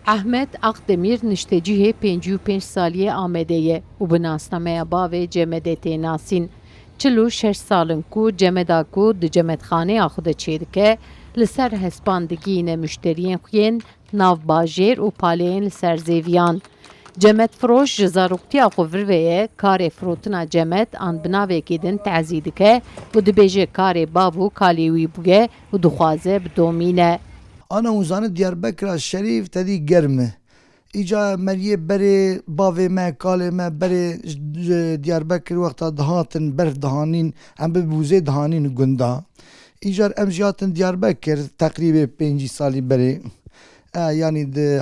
Ahmet Akdemir niştecihê 55 saliyê Amedeyê û bi nasnameya bavê Cemedê tê nasîn. 46 salin ku Cemeda ku di cemedxaneya xwe de çêdike, li ser hespan digihîne müşteriyên xwe yên navbajêr û paleyên li ser zêviyan. Cemedfiroş ji zaroktiya xwe virveye karê firotina cemed an bi navekê din tezî dike û dibêje karê bav û kalê wî bûye û dixwaze bidomîne. Ana uzanı Diyarbakır'a Şerif tedî germe. İca meriye berê bavê me kalê me berê Diyarbakır wexta dihatin ber dihanîn em bi bûzê dihanîn gunda. İcar em jî hatin Diyarbakır teqrîbê 5 salî berê. Yani di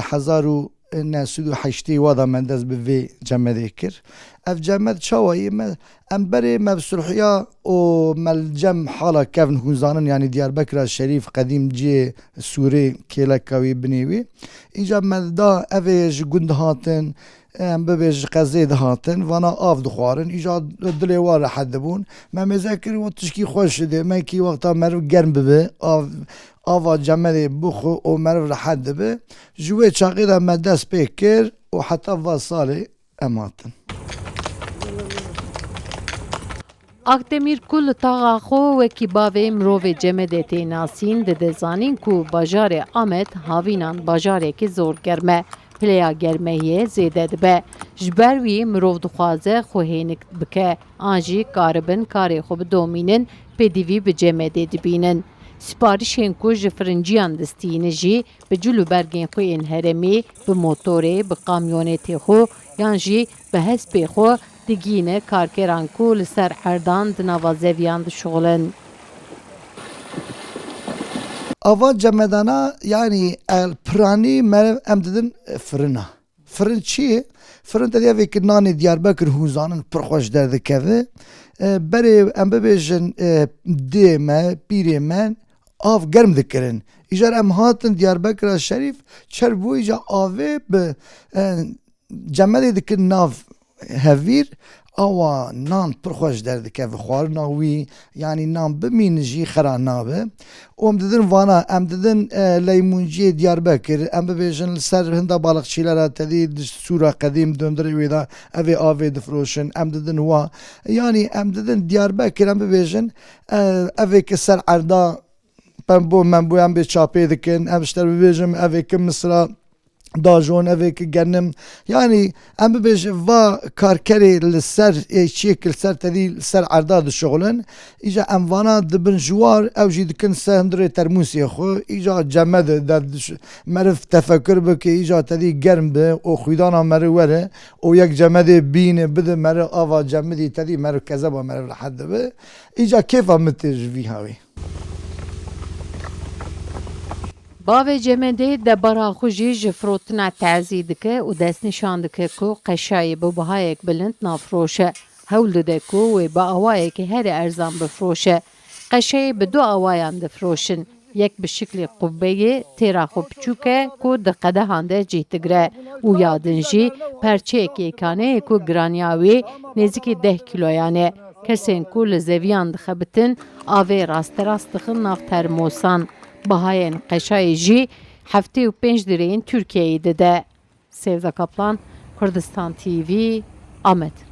1980 wa da me dest bi vê cemedê kir. Ev cemed çawayê me em berê me bi sulhiya û me cem hala kevin hûzanin yani Diyarbakır'a Şerif qedîm ciyê Sûrê kêleka wî binê wî. İca me da evê ji gund hatin em bibê ji qezê dihatin vana av dixwarin îca dilê wan rehet dibûn me mêze kir û tişkî xweş dê mekî wexta meriv germ bibe ava cemedê bixwe û meriv rehet dibe ji wê çaqê de me dest pê kir û heta va salê em hatin. Akdemir ku li taxa xwe wekî bavê mirovê Cemedê tê nasîn dide zanîn ku bajarê Amed havînan bajarekî zor germ e. Pileya germehiyê zêde dibe. Ji ber wî mirov dixwaze xwe hênik bike an jî karibin karê xwe bidomînin pêdivî bi Cemedê dibînin. Siparîşên ku ji firinciyan distîne jî bi cil û bergên xwe yên herêmî, bi motorê, bi kamyonetê xwe yan jî bi hespê xwe digihîne karkeran ku li ser erdan di nava zeviyan dişuxulin. Ava cemedana yani el piranî me em didin firina. Firin çi? Firin te diye ki nanê Diyarbakır hûzanin pir xweş derdikeve. Berê em bibêjin dê me, pîrê me av germ dikirin. İjar em hatin Diyarbakır'a Şerif çerbû îca avê bi cemedê dikin nav hevîr awa nan pir xweş derdikeve xwarina wî yani nan bimînin jî xera nabe û em didin vana em didin leymunciyê Diyarbakır em bibêjin li ser hinda balıkçîlara tedî di Sûra qedîm döndurê wê de evê avê difiroşin em didin wa yani em didin Diyarbakır em bibêjin evêkî ser erda pembo membo em bê çapê dikin em ji ter bibêjin evêkî Misra dajon evêkî genim yani em bibêjin va karkerê li ser çiyekî li ser tedî li ser erda dişuxulin îca em vana dibin ji war ew jî dikin seh hundirê termûsê xwe îca cemedê der meriv tefekkür bike îca tedî germ be û xwîdana meriv were û yek cemedê bîne bide meriv ava cemedî tedî meriv kezeba meriv rehet dibe îca kêfa min tê ji vî hawê. Bavê Cemedê debara xwe jî ji firotina tezî dike û destnîşan dike ku qeşayê bi bihayek bilind nafiroşe. Hewl dide ku wê bi awayekî herî erzan bifroşe. Qeşayê bi du awayan difiroşin. Yek bi şiklê qubbeyê têra xwe piçûk e ku di qedehan de cih digre û ya din jî perçeyekî yêkaneyê ku giraniya wê nêzîkî 10 kiloyan e. Kesên ku li zeviyan dixebitin avê rasterast dixin nav termosan. Bahayên qeşayê jî 75 lireyên Tirkiyeyê dide. Sevda Kaplan, Kurdistan TV, Amed.